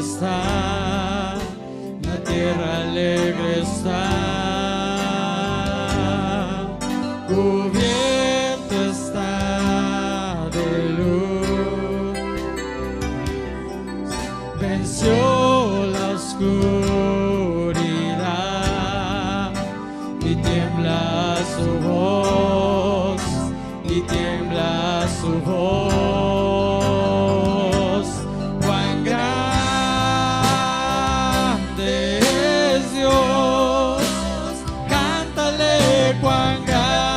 está, la tierra alegre está, cubierto está de luz, venció la oscuridad y tiembla su voz, y tiembla su voz. Cuán grande es Dios, cántale cuán grande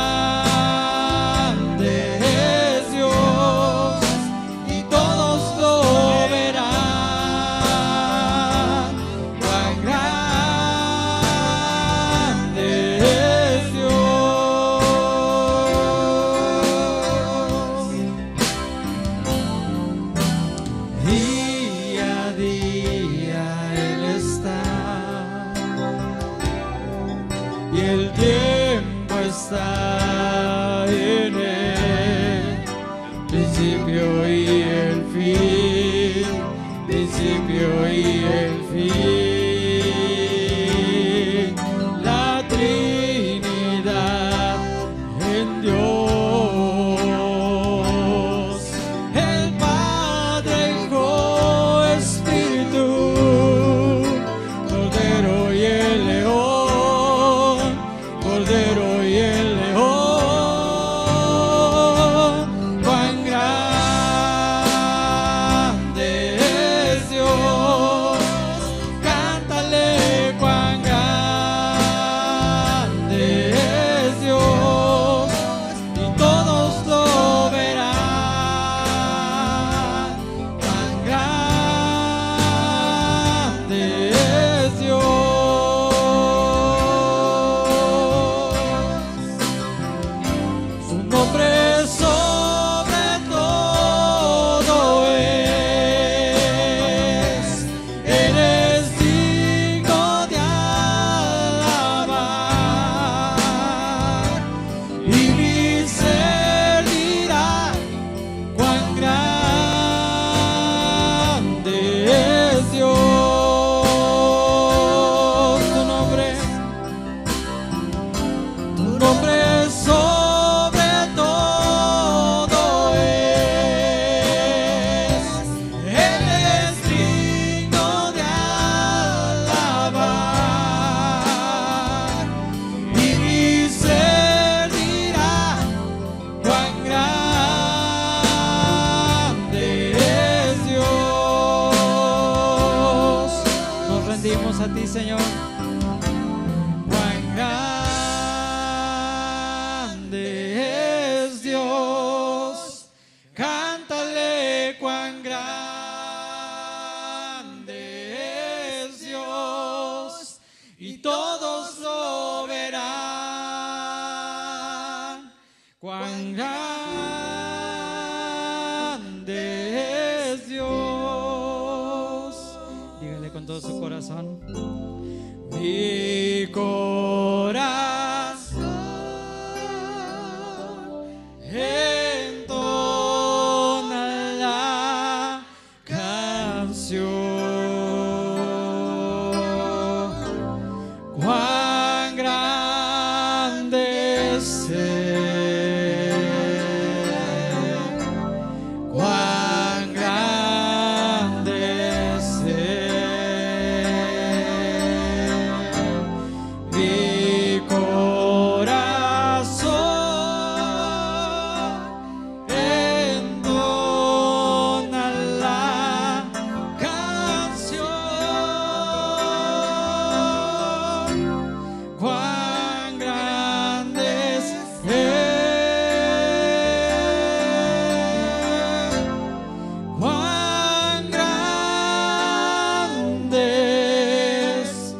es Dios, y todos lo verán. Cuán grande es Dios. Día a día Él está, y el tiempo está en Él, principio y el fin, principio y el fin. La Trinidad en Dios, el Padre, Hijo, Espíritu, Cordero y el León, Cordero y el León. Cuán grande es Dios, cántale cuán grande es Dios, y todos lo verán. Cuán grande es Dios. Su nombre sobre todo es. Él es digno de alabar, y mi ser dirá cuán grande es Dios. Tu nombre sobre todo es. Él es digno de alabar, y mi ser dirá cuán grande es Dios. Nos rendimos a ti, Señor. Cuán grande es Dios, cántale cuán grande es Dios, y todos lo verán. Cuán grande es Dios. Dígale con todo su corazón. Mi corazón entona la canción. Cuán grande es Él, cuán grande es Él. Mi corazón entona la canción. Cuán grande es Él, cuán grande es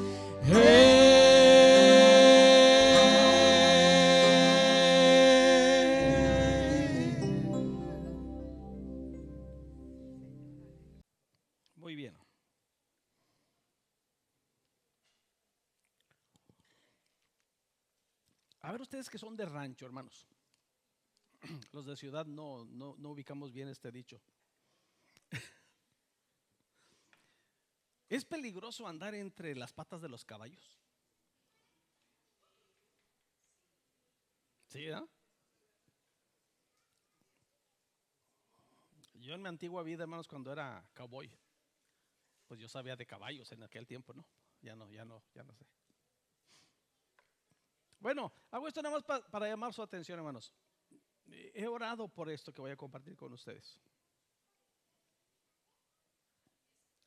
Muy bien. A ver, ustedes que son de rancho, hermanos. Los de ciudad no ubicamos bien este dicho. ¿Es peligroso andar entre las patas de los caballos? Sí, ¿no? Yo en mi antigua vida, hermanos, cuando era cowboy, pues yo sabía de caballos en aquel tiempo, ¿no? Ya no sé. Bueno, hago esto nada más para llamar su atención, hermanos. He orado por esto que voy a compartir con ustedes.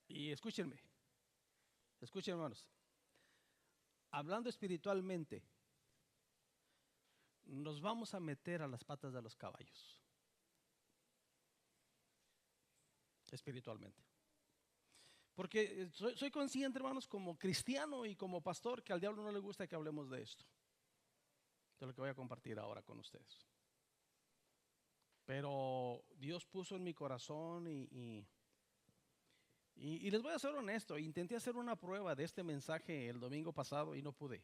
Y escúchenme, hermanos. Hablando espiritualmente, nos vamos a meter a las patas de los caballos. Espiritualmente. Porque soy consciente, hermanos, como cristiano y como pastor, que al diablo no le gusta que hablemos de esto, de lo que voy a compartir ahora con ustedes. Pero Dios puso en mi corazón y les voy a ser honesto, intenté hacer una prueba de este mensaje el domingo pasado y no pude.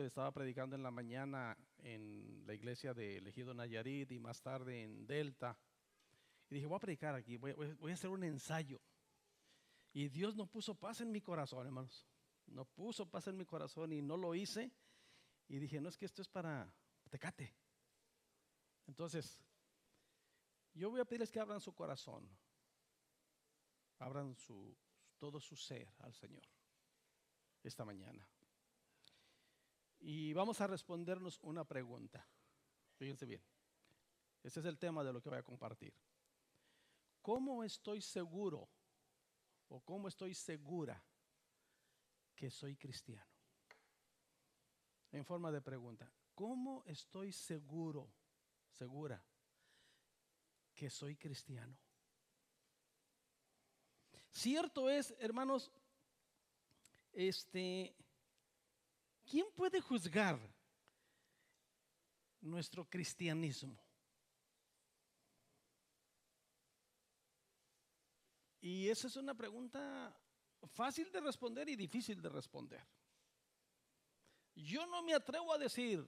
Estaba predicando en la mañana en la iglesia de Ejido Nayarit y más tarde en Delta. Y dije, voy a predicar aquí, voy a hacer un ensayo. Y Dios no puso paz en mi corazón, hermanos. No puso paz en mi corazón y no lo hice. Y dije, no, es que esto es para Tecate. Entonces, yo voy a pedirles que abran su corazón. Abran todo su ser al Señor esta mañana. Y vamos a respondernos una pregunta. Fíjense bien. Ese es el tema de lo que voy a compartir. ¿Cómo estoy seguro o cómo estoy segura que soy cristiano? En forma de pregunta, ¿cómo estoy segura que soy cristiano? Cierto es, hermanos, ¿quién puede juzgar nuestro cristianismo? Y esa es una pregunta fácil de responder y difícil de responder. Yo no me atrevo a decir,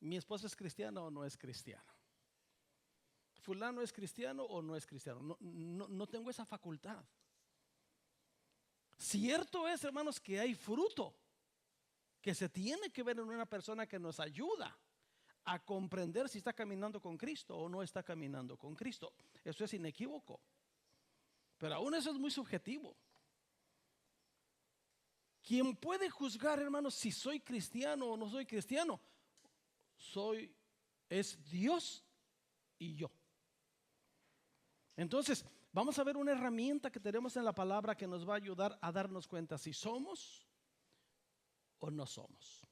mi esposa es cristiana o no es cristiana. Fulano es cristiano o no es cristiano. No tengo esa facultad. Cierto es, hermanos, que hay fruto que se tiene que ver en una persona que nos ayuda a comprender si está caminando con Cristo o no está caminando con Cristo. Eso es inequívoco. Pero aún eso es muy subjetivo. ¿Quién puede juzgar, hermanos, si soy cristiano o no soy cristiano? Es Dios y yo. Entonces, vamos a ver una herramienta que tenemos en la palabra que nos va a ayudar a darnos cuenta si somos o no somos.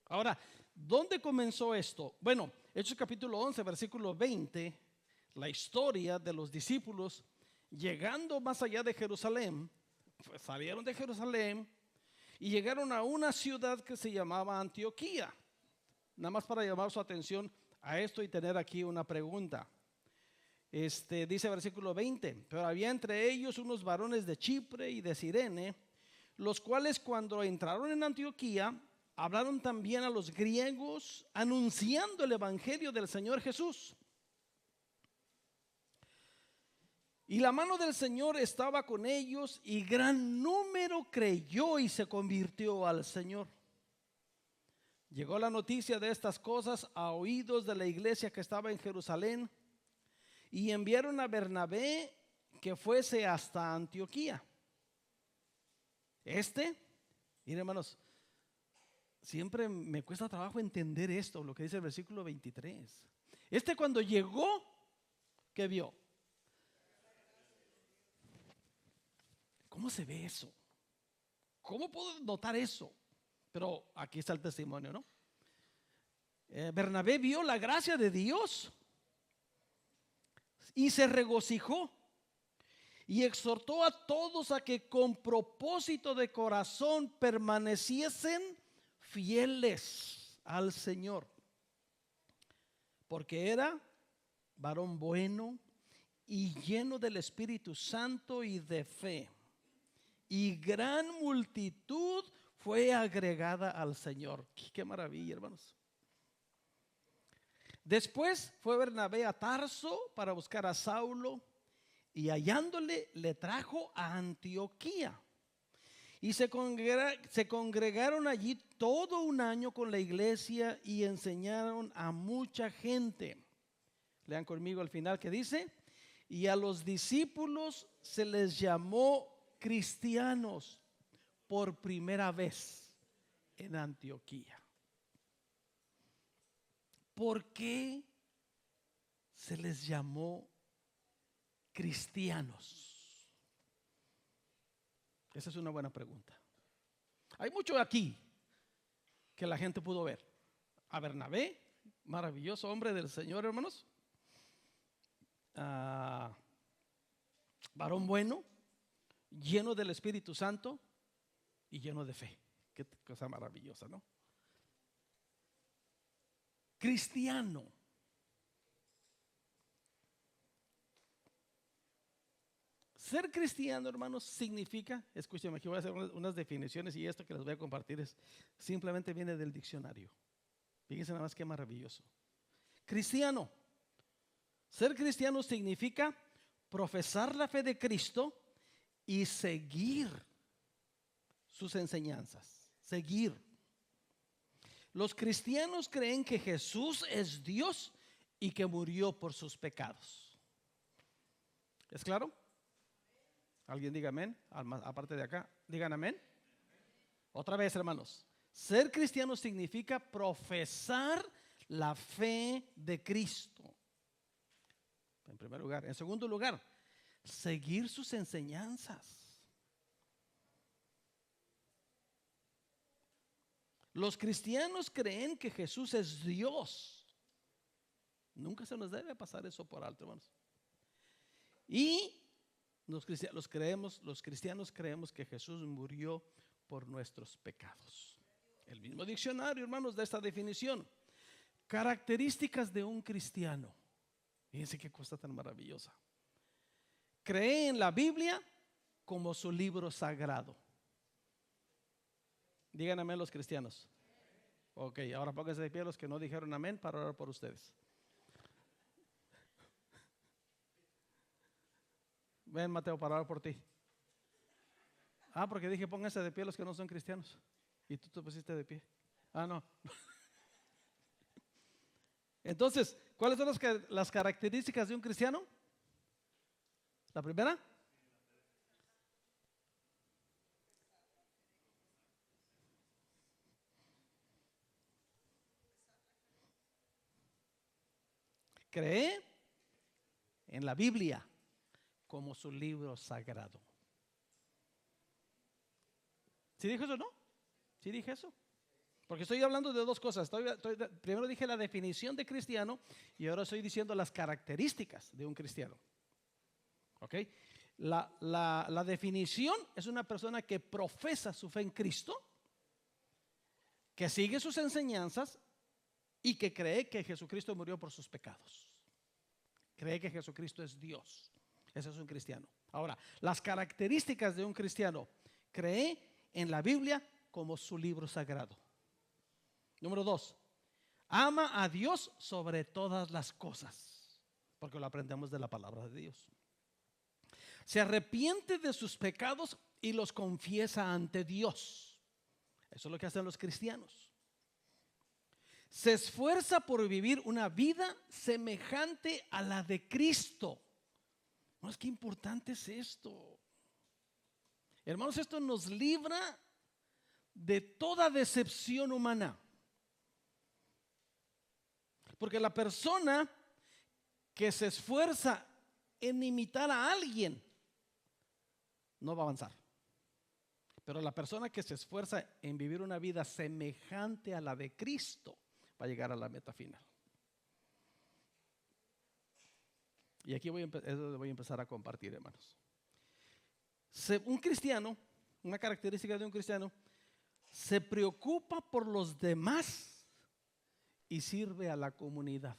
Ahora, ¿dónde comenzó esto? Bueno, Hechos capítulo 11, versículo 20, la historia de los discípulos llegando más allá de Jerusalén. Salieron de Jerusalén y llegaron a una ciudad que se llamaba Antioquía. Nada más para llamar su atención a esto y tener aquí una pregunta. Dice versículo 20, pero había entre ellos unos varones de Chipre y de Cirene, los cuales cuando entraron en Antioquía hablaron también a los griegos anunciando el evangelio del Señor Jesús. Y la mano del Señor estaba con ellos y gran número creyó y se convirtió al Señor. Llegó la noticia de estas cosas a oídos de la iglesia que estaba en Jerusalén y enviaron a Bernabé que fuese hasta Antioquía. Miren, hermanos, siempre me cuesta trabajo entender esto, lo que dice el versículo 23. Cuando llegó, ¿qué vio? ¿Cómo se ve eso? ¿Cómo puedo notar eso? Pero aquí está el testimonio, ¿no? Bernabé vio la gracia de Dios y se regocijó y exhortó a todos a que con propósito de corazón permaneciesen fieles al Señor, porque era varón bueno y lleno del Espíritu Santo y de fe, y gran multitud fue agregada al Señor. Qué maravilla, hermanos. Después fue Bernabé a Tarso para buscar a Saulo, y hallándole le trajo a Antioquía. Y se congregaron allí todo un año con la iglesia y enseñaron a mucha gente. Lean conmigo al final que dice: y a los discípulos se les llamó cristianos por primera vez en Antioquía. ¿Por qué se les llamó cristianos? Esa es una buena pregunta. Hay mucho aquí que la gente pudo ver. A Bernabé, maravilloso hombre del Señor, hermanos. Varón bueno, lleno del Espíritu Santo y lleno de fe. Qué cosa maravillosa, ¿no? Cristiano. Ser cristiano, hermanos, significa, escúcheme, aquí voy a hacer unas definiciones y esto que les voy a compartir simplemente viene del diccionario. Fíjense nada más qué maravilloso. Cristiano. Ser cristiano significa profesar la fe de Cristo y seguir sus enseñanzas. Seguir. Los cristianos creen que Jesús es Dios y que murió por sus pecados. ¿Es claro? ¿Alguien diga amén? Aparte de acá, digan amén. Otra vez, hermanos. Ser cristiano significa profesar la fe de Cristo. En primer lugar. En segundo lugar, seguir sus enseñanzas. Los cristianos creen que Jesús es Dios. Nunca se nos debe pasar eso por alto, hermanos. Y los cristianos creemos que Jesús murió por nuestros pecados. El mismo diccionario, hermanos, da esta definición. Características de un cristiano. Fíjense qué cosa tan maravillosa. Cree en la Biblia como su libro sagrado. Digan amén los cristianos. Ok, ahora pónganse de pie los que no dijeron amén para orar por ustedes. Ven, Mateo, para orar por ti. Porque dije pónganse de pie los que no son cristianos. Y tú te pusiste de pie. No. Entonces, ¿cuáles son las características de un cristiano? La primera. Cree en la Biblia como su libro sagrado. ¿Sí dije eso o no? ¿Sí dije eso? Porque estoy hablando de dos cosas. Primero dije la definición de cristiano y ahora estoy diciendo las características de un cristiano. ¿Ok? La definición es una persona que profesa su fe en Cristo, que sigue sus enseñanzas y que cree que Jesucristo murió por sus pecados. Cree que Jesucristo es Dios. Ese es un cristiano. Ahora, las características de un cristiano: cree en la Biblia como su libro sagrado. Número 2, ama a Dios sobre todas las cosas, porque lo aprendemos de la palabra de Dios. Se arrepiente de sus pecados y los confiesa ante Dios. Eso es lo que hacen los cristianos. Se esfuerza por vivir una vida semejante a la de Cristo. Hermanos, qué importante es esto. Hermanos, esto nos libra de toda decepción humana. Porque la persona que se esfuerza en imitar a alguien no va a avanzar. Pero la persona que se esfuerza en vivir una vida semejante a la de Cristo va a llegar a la meta final. Y aquí voy a empezar a compartir, hermanos. Un cristiano, una característica de un cristiano, se preocupa por los demás y sirve a la comunidad.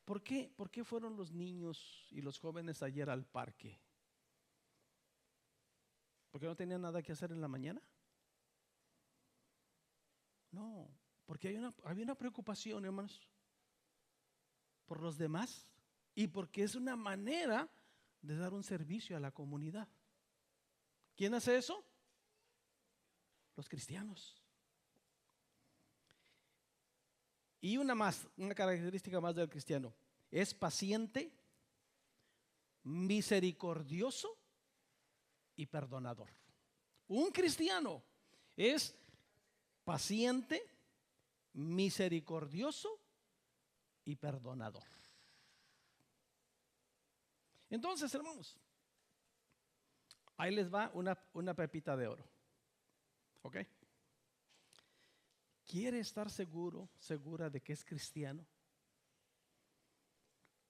¿Por qué fueron los niños y los jóvenes ayer al parque? ¿Porque no tenían nada que hacer en la mañana? No, porque había una preocupación, hermanos, por los demás. y porque es una manera de dar un servicio a la comunidad. ¿Quién hace eso? Los cristianos. Y una característica más del cristiano: es paciente, misericordioso y perdonador. Un cristiano es paciente, misericordioso y perdonador. Entonces, hermanos, ahí les va una pepita de oro. ¿Ok? ¿Quiere estar segura de que es cristiano?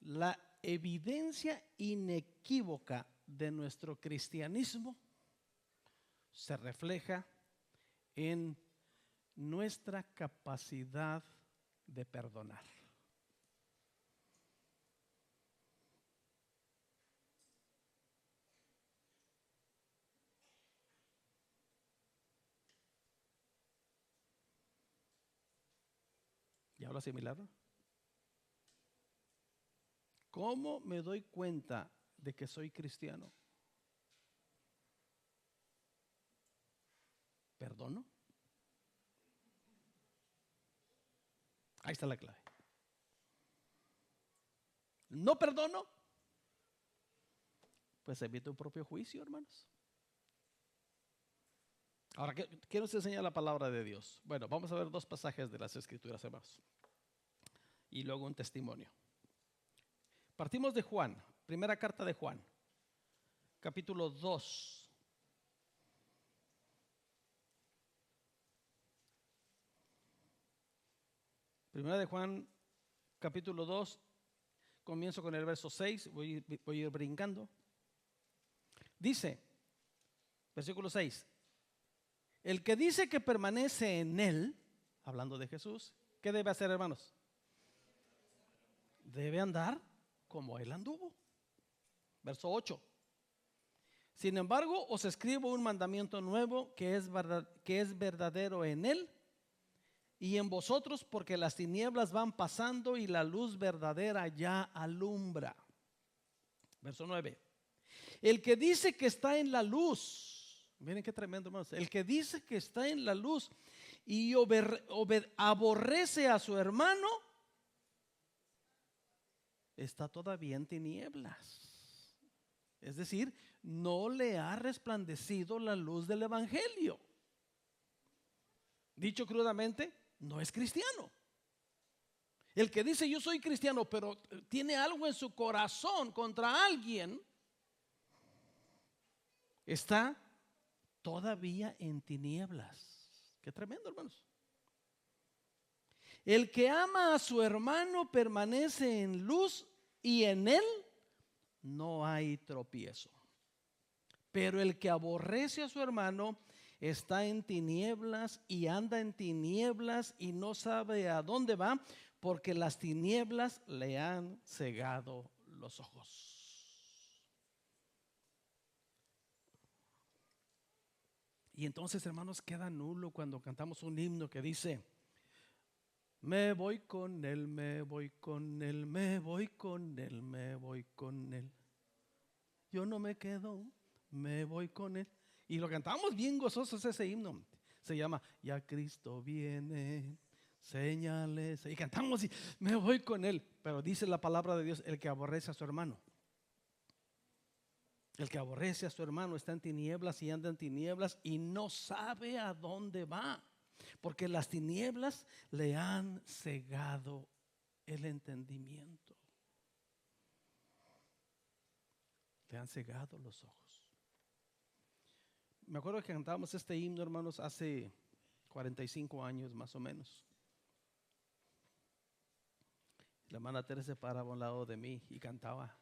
La evidencia inequívoca de nuestro cristianismo se refleja en nuestra capacidad de perdonar. ¿Y ahora sí, milagro? ¿Cómo me doy cuenta de que soy cristiano? ¿Perdono? Ahí está la clave. ¿No perdono? Pues evita un propio juicio, hermanos. Ahora, ¿qué nos enseña la palabra de Dios? Bueno, vamos a ver dos pasajes de las Escrituras, hermanos, y luego un testimonio. Partimos de Juan, primera carta de Juan, capítulo 2. Primera de Juan, capítulo 2, comienzo con el verso 6, voy a ir brincando. Dice, versículo 6, el que dice que permanece en él, hablando de Jesús, ¿qué debe hacer, hermanos? Debe andar como él anduvo. Verso 8. Sin embargo, os escribo un mandamiento nuevo que es verdadero en él y en vosotros, porque las tinieblas van pasando y la luz verdadera ya alumbra. Verso 9. El que dice que está en la luz, miren qué tremendo, hermanos. El que dice que está en la luz y aborrece a su hermano, está todavía en tinieblas. Es decir, no le ha resplandecido la luz del evangelio. Dicho crudamente, no es cristiano. El que dice yo soy cristiano, pero tiene algo en su corazón contra alguien, está todavía en tinieblas. Qué tremendo, hermanos. El que ama a su hermano permanece en luz y en él no hay tropiezo. Pero el que aborrece a su hermano está en tinieblas y anda en tinieblas y no sabe a dónde va, porque las tinieblas le han cegado los ojos. Y entonces, hermanos, queda nulo cuando cantamos un himno que dice: me voy con él, me voy con él, me voy con él, me voy con él. Yo no me quedo, me voy con él. Y lo cantamos bien gozosos ese himno. Se llama Ya Cristo viene, señales. Y cantamos y me voy con él. Pero dice la palabra de Dios, el que aborrece a su hermano. El que aborrece a su hermano está en tinieblas y anda en tinieblas y no sabe a dónde va. Porque las tinieblas le han cegado el entendimiento. Le han cegado los ojos. Me acuerdo que cantábamos este himno, hermanos, hace 45 años más o menos. La hermana Teresa se paraba a un lado de mí y cantaba.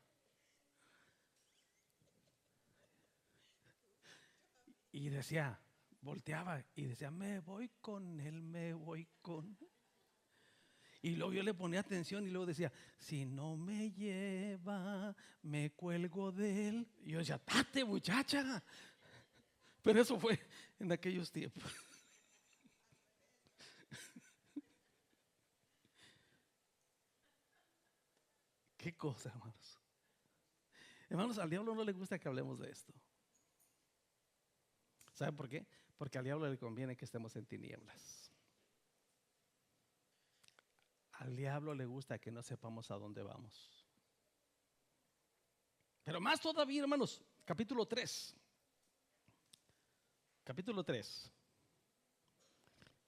Y decía, volteaba y decía, me voy con él, me voy con él. Y luego yo le ponía atención y luego decía, si no me lleva, me cuelgo de él. Y yo decía, date, muchacha. Pero eso fue en aquellos tiempos. Qué cosa, hermanos. Hermanos, al diablo no le gusta que hablemos de esto. ¿Saben por qué? Porque al diablo le conviene que estemos en tinieblas. Al diablo le gusta que no sepamos a dónde vamos. Pero más todavía, hermanos, capítulo 3. Capítulo 3.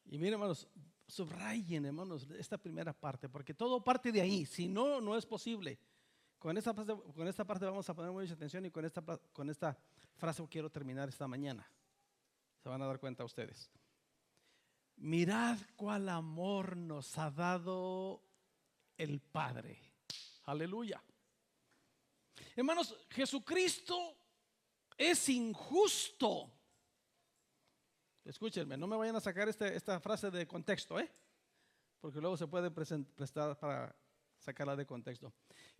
Y miren, hermanos, subrayen, hermanos, esta primera parte, porque todo parte de ahí. Si no, no es posible. Con esta parte vamos a poner mucha atención, y con esta frase quiero terminar esta mañana. Se van a dar cuenta ustedes. Mirad cuál amor nos ha dado el Padre. Aleluya. Hermanos, Jesucristo es injusto. Escúchenme, no me vayan a sacar esta frase de contexto, porque luego se puede prestar para sacarla de contexto.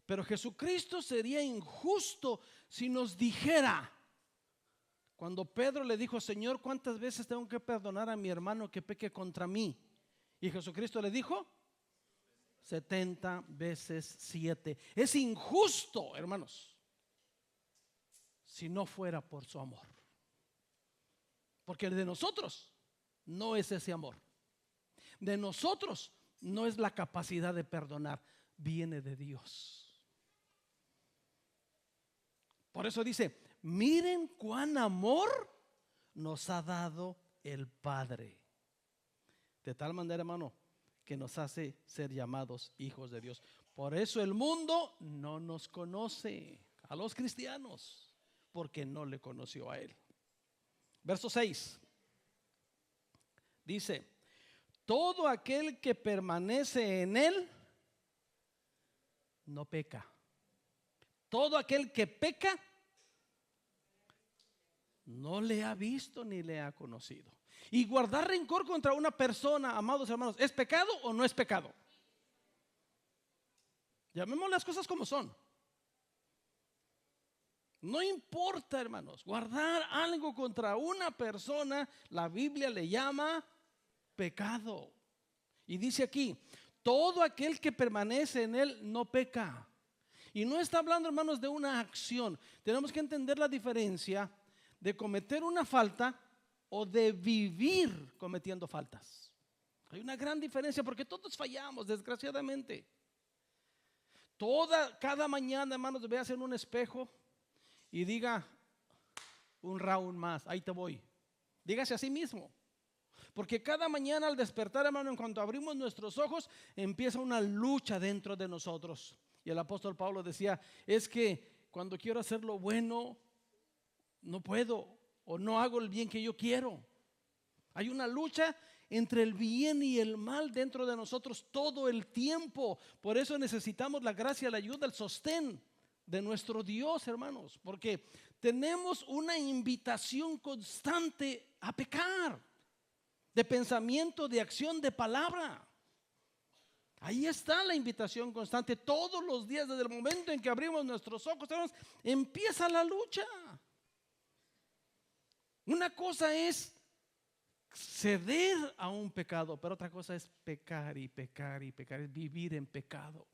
Pero Jesucristo sería injusto si nos dijera, cuando Pedro le dijo: Señor, ¿cuántas veces tengo que perdonar a mi hermano que peque contra mí? Y Jesucristo le dijo 70 veces 7. Es injusto, hermanos, si no fuera por su amor. Porque el de nosotros no es ese amor. De nosotros no es la capacidad de perdonar, viene de Dios. Por eso dice: miren cuán amor nos ha dado el Padre. De tal manera, hermano, que nos hace ser llamados hijos de Dios. Por eso el mundo no nos conoce, a los cristianos, porque no le conoció a Él. Verso 6 dice: todo aquel que permanece en Él no peca. Todo aquel que peca no le ha visto ni le ha conocido. Y guardar rencor contra una persona, amados hermanos, ¿es pecado o no es pecado? Llamemos las cosas como son. No importa, hermanos, guardar algo contra una persona, la Biblia le llama pecado. Y dice aquí: todo aquel que permanece en Él no peca. Y no está hablando, hermanos, de una acción. Tenemos que entender la diferencia de cometer una falta o de vivir cometiendo faltas. Hay una gran diferencia, porque todos fallamos, desgraciadamente. Cada mañana, hermanos, véase en un espejo y diga: un round más, ahí te voy. Dígase a sí mismo. Porque cada mañana al despertar, hermano, en cuanto abrimos nuestros ojos, empieza una lucha dentro de nosotros. Y el apóstol Pablo decía: es que cuando quiero hacer lo bueno, no puedo, o no hago el bien que yo quiero. Hay una lucha entre el bien y el mal dentro de nosotros todo el tiempo. Por eso necesitamos la gracia, la ayuda, el sostén de nuestro Dios, hermanos, porque tenemos una invitación constante a pecar, de pensamiento, de acción, de palabra. Ahí está la invitación constante. Todos los días, desde el momento en que abrimos nuestros ojos, hermanos, empieza la lucha. Una cosa es ceder a un pecado, pero otra cosa es pecar y pecar y pecar, es vivir en pecado.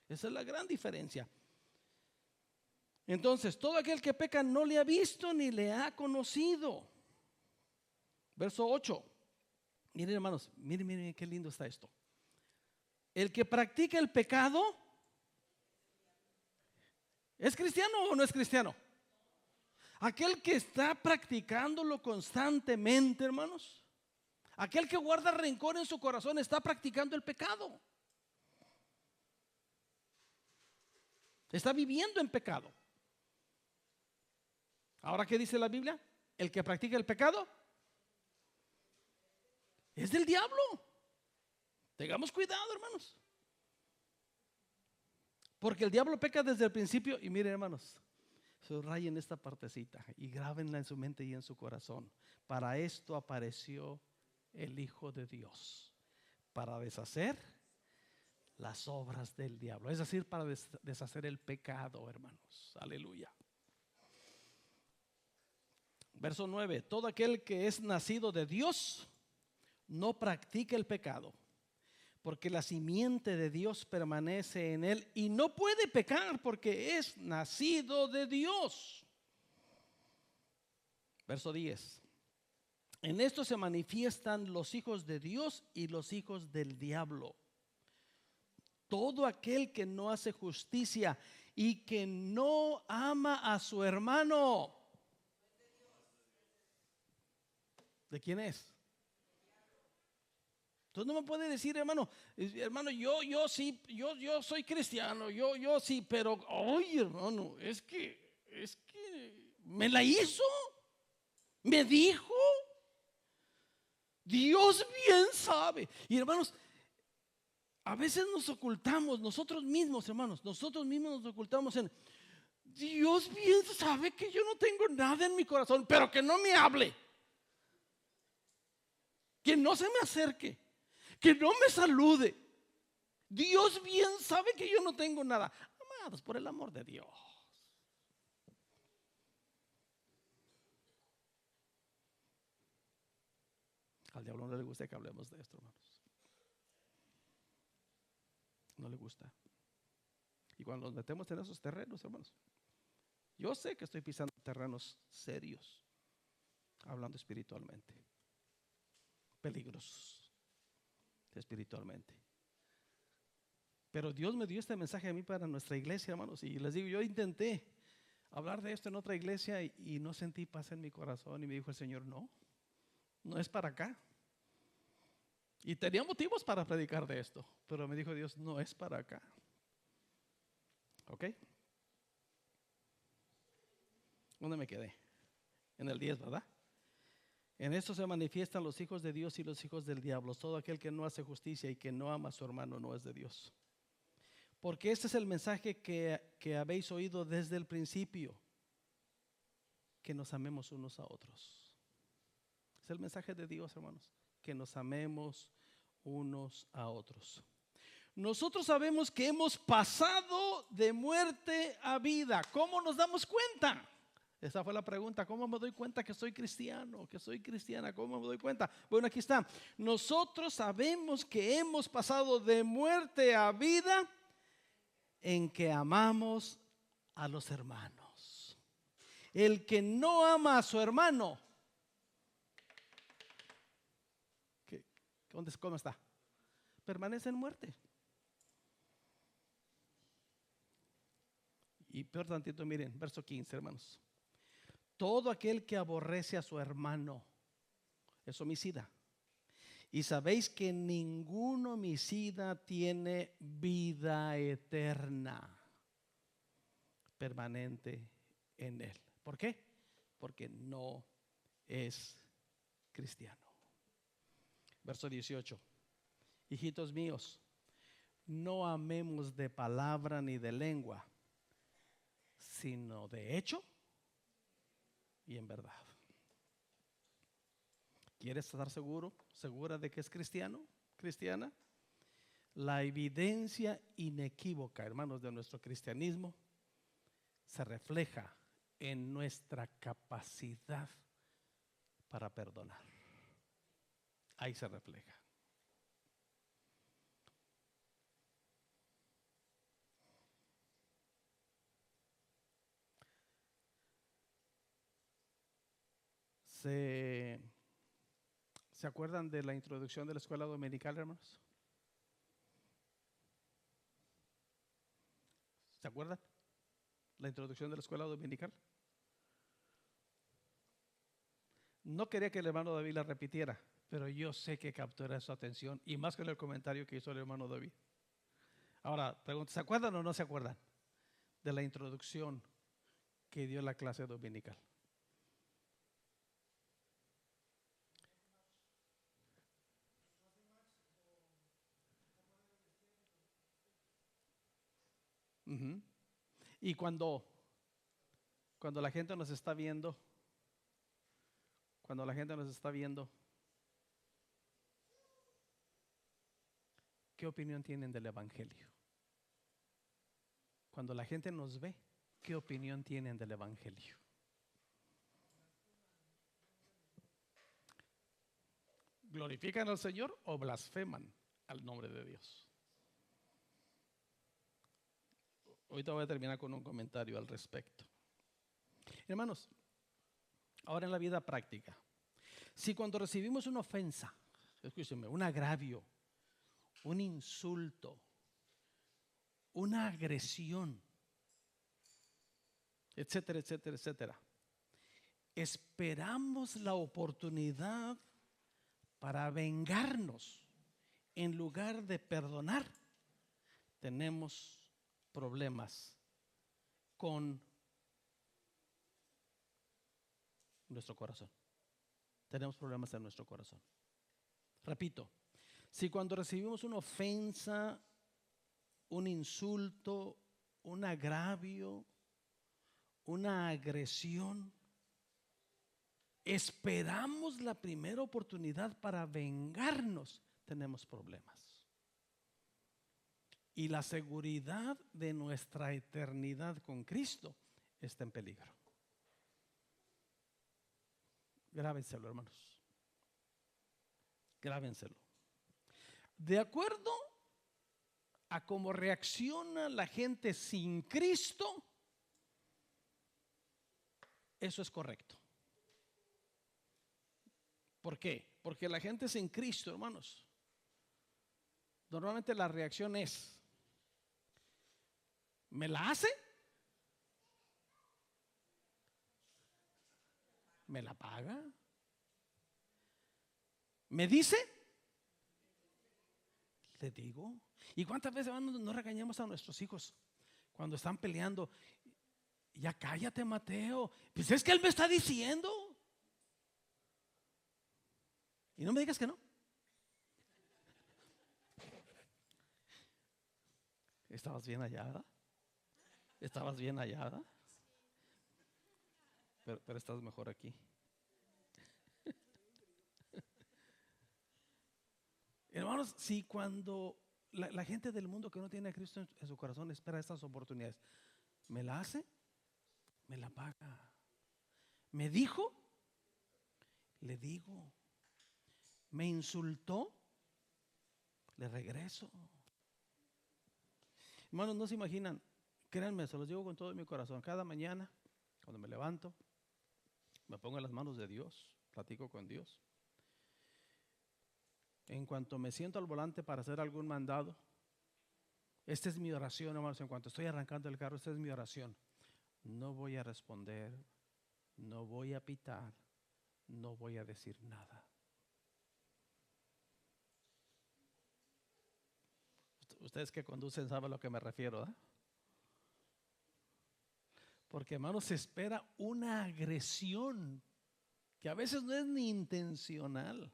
Esa es la gran diferencia. Entonces, todo aquel que peca no le ha visto ni le ha conocido. Verso 8. Miren, hermanos, miren qué lindo está esto. El que practica el pecado, ¿es cristiano o no es cristiano? Aquel que está practicándolo constantemente, hermanos, aquel que guarda rencor en su corazón, está practicando el pecado. Está viviendo en pecado. Ahora, ¿qué dice la Biblia? El que practica el pecado es del diablo. Tengamos cuidado, hermanos, porque el diablo peca desde el principio. Y miren, hermanos, subrayen esta partecita y grábenla en su mente y en su corazón. Para esto apareció el Hijo de Dios, para deshacer las obras del diablo, es decir, para deshacer el pecado, hermanos. Aleluya. Verso 9. Todo aquel que es nacido de Dios no practica el pecado, porque la simiente de Dios permanece en él y no puede pecar porque es nacido de Dios. Verso 10. En esto se manifiestan los hijos de Dios y los hijos del diablo. Todo aquel que no hace justicia y que no ama a su hermano. ¿De quién es? Entonces no me puede decir, hermano, yo sí, yo soy cristiano, yo sí, pero, oye, hermano, es que me la hizo, me dijo, Dios bien sabe. Y hermanos, a veces nos ocultamos nosotros mismos, hermanos, nosotros mismos nos ocultamos en, Dios bien sabe que yo no tengo nada en mi corazón, pero que no me hable, que no se me acerque, que no me salude. Dios bien sabe que yo no tengo nada. Amados, por el amor de Dios. Al diablo no le gusta que hablemos de esto, hermanos. No le gusta. Y cuando nos metemos en esos terrenos, hermanos, yo sé que estoy pisando terrenos serios, hablando espiritualmente, peligrosos espiritualmente. Pero Dios me dio este mensaje a mí para nuestra iglesia, hermanos. Y les digo, yo intenté hablar de esto en otra iglesia y no sentí paz en mi corazón. Y me dijo el Señor, no es para acá. Y tenía motivos para predicar de esto, pero me dijo Dios, no es para acá. ¿Ok? ¿Dónde me quedé? En el 10, ¿verdad? En esto se manifiestan los hijos de Dios y los hijos del diablo. Todo aquel que no hace justicia y que no ama a su hermano no es de Dios. Porque este es el mensaje que habéis oído desde el principio, que nos amemos unos a otros. Es el mensaje de Dios, hermanos, que nos amemos unos a otros. Nosotros sabemos que hemos pasado de muerte a vida. ¿Cómo nos damos cuenta? Esa fue la pregunta. ¿Cómo me doy cuenta que soy cristiano? Que soy cristiana. ¿Cómo me doy cuenta? Bueno, aquí está. Nosotros sabemos que hemos pasado de muerte a vida en que amamos a los hermanos. El que no ama a su hermano, ¿cómo está? Permanece en muerte. Y peor tantito, miren, verso 15, hermanos. Todo aquel que aborrece a su hermano es homicida. Y sabéis que ningún homicida tiene vida eterna permanente en él. ¿Por qué? Porque no es cristiano. Verso 18. Hijitos míos, no amemos de palabra ni de lengua, sino de hecho y en verdad. ¿Quieres estar segura de que es cristiano, cristiana? La evidencia inequívoca, hermanos, de nuestro cristianismo se refleja en nuestra capacidad para perdonar. Ahí se refleja. ¿Se acuerdan de la introducción de la escuela dominical, hermanos? ¿Se acuerdan? La introducción de la escuela dominical. No quería que el hermano David la repitiera, pero yo sé que captura su atención y más con el comentario que hizo el hermano David. Ahora, pregunto, ¿se acuerdan o no se acuerdan de la introducción que dio la clase dominical? Uh-huh. Y cuando la gente nos está viendo, ¿qué opinión tienen del evangelio? Cuando la gente nos ve, ¿qué opinión tienen del evangelio? ¿Glorifican al Señor o blasfeman al nombre de Dios. Ahorita voy a terminar con un comentario al respecto. Hermanos, ahora en la vida práctica, si cuando recibimos una ofensa, escúchenme, un agravio, un insulto, una agresión, etcétera, etcétera, etcétera, esperamos la oportunidad para vengarnos en lugar de perdonar, tenemos problemas con nuestro corazón. Tenemos problemas en nuestro corazón. Repito, si cuando recibimos una ofensa, un insulto, un agravio, una agresión, esperamos la primera oportunidad para vengarnos, tenemos problemas. Y la seguridad de nuestra eternidad con Cristo está en peligro. Grábenselo, hermanos. Grábenselo. De acuerdo a cómo reacciona la gente sin Cristo, eso es correcto. ¿Por qué? Porque la gente sin Cristo, hermanos, normalmente la reacción es: ¿me la hace? ¿Me la paga? ¿Me dice? Le digo. ¿Y cuántas veces no regañamos a nuestros hijos cuando están peleando? Ya cállate, Mateo. Pues es que él me está diciendo. Y no me digas que no. ¿Estabas bien allá, verdad? ¿Estabas bien allá, verdad? Pero estás mejor aquí. Hermanos, si cuando la gente del mundo que no tiene a Cristo en su corazón espera estas oportunidades, ¿me la hace? Me la paga. ¿Me dijo? Le digo. ¿Me insultó? Le regreso. Hermanos, no se imaginan, créanme, se los digo con todo mi corazón. Cada mañana, cuando me levanto, me pongo en las manos de Dios, platico con Dios. En cuanto me siento al volante para hacer algún mandado, esta es mi oración, hermanos. En cuanto estoy arrancando el carro, esta es mi oración. No voy a responder, no voy a pitar, no voy a decir nada. Ustedes que conducen saben a lo que me refiero, ¿eh? Porque, hermanos, se espera una agresión que a veces no es ni intencional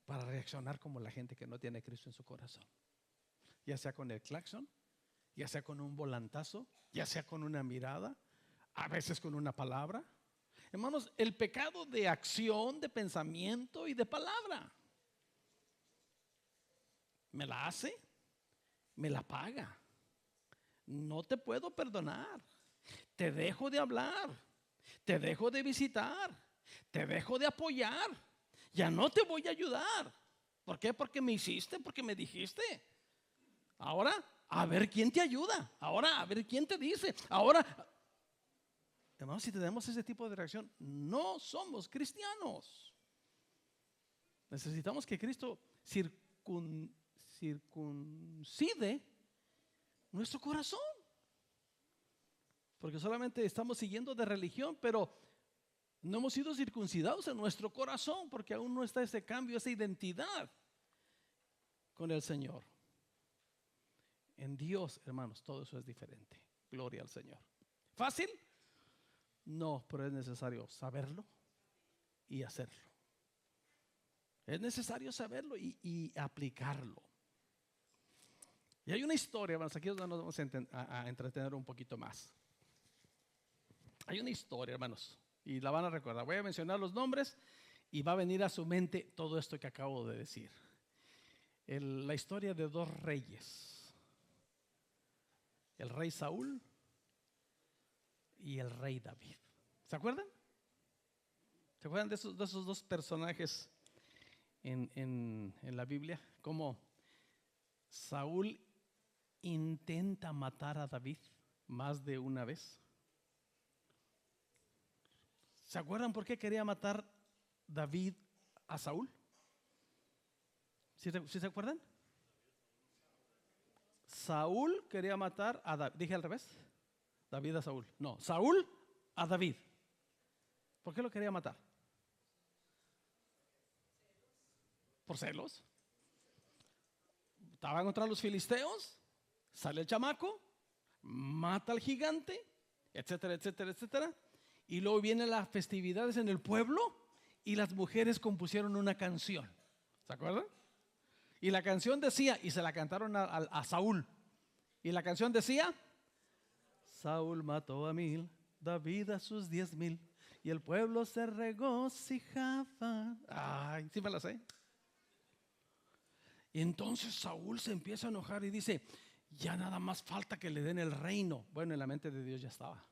para reaccionar como la gente que no tiene a Cristo en su corazón. Ya sea con el claxon, ya sea con un volantazo, ya sea con una mirada, a veces con una palabra. Hermanos, el pecado de acción, de pensamiento y de palabra. ¿Me la hace? ¿Me la paga? No te puedo perdonar. Te dejo de hablar. Te dejo de visitar. Te dejo de apoyar. Ya no te voy a ayudar. ¿Por qué? Porque me hiciste, porque me dijiste. Ahora, a ver quién te ayuda. Ahora, a ver quién te dice. Ahora, hermanos, si tenemos ese tipo de reacción, no somos cristianos. Necesitamos que Cristo circuncide nuestro corazón. Porque solamente estamos siguiendo de religión, pero no hemos sido circuncidados en nuestro corazón, porque aún no está ese cambio, esa identidad con el Señor. En Dios, hermanos, todo eso es diferente. Gloria al Señor. ¿Fácil? No, pero es necesario saberlo y hacerlo. Es necesario saberlo y aplicarlo. Y hay una historia, hermanos, aquí nos vamos a entretener un poquito más. Hay una historia, hermanos, y la van a recordar. Voy a mencionar los nombres y va a venir a su mente todo esto que acabo de decir. La historia de dos reyes. El rey Saúl y el rey David. ¿Se acuerdan? ¿Se acuerdan de esos dos personajes en la Biblia, cómo Saúl intenta matar a David más de una vez. ¿Se acuerdan por qué quería matar David a Saúl? ¿Sí se acuerdan? Saúl quería matar a David. Dije al revés. David a Saúl. No, Saúl a David. ¿Por qué lo quería matar? ¿Por celos? Estaban contra los filisteos. Sale el chamaco, mata al gigante, etcétera, etcétera, etcétera. Y luego vienen las festividades en el pueblo y las mujeres compusieron una canción. ¿Se acuerdan? Y la canción decía, y se la cantaron a Saúl. Y la canción decía: Saúl mató a 1000, David a sus 10,000, y el pueblo se regocijaba. Ay, sí me la sé. Y entonces Saúl se empieza a enojar y dice: ya nada más falta que le den el reino. Bueno, en la mente de Dios ya estaba.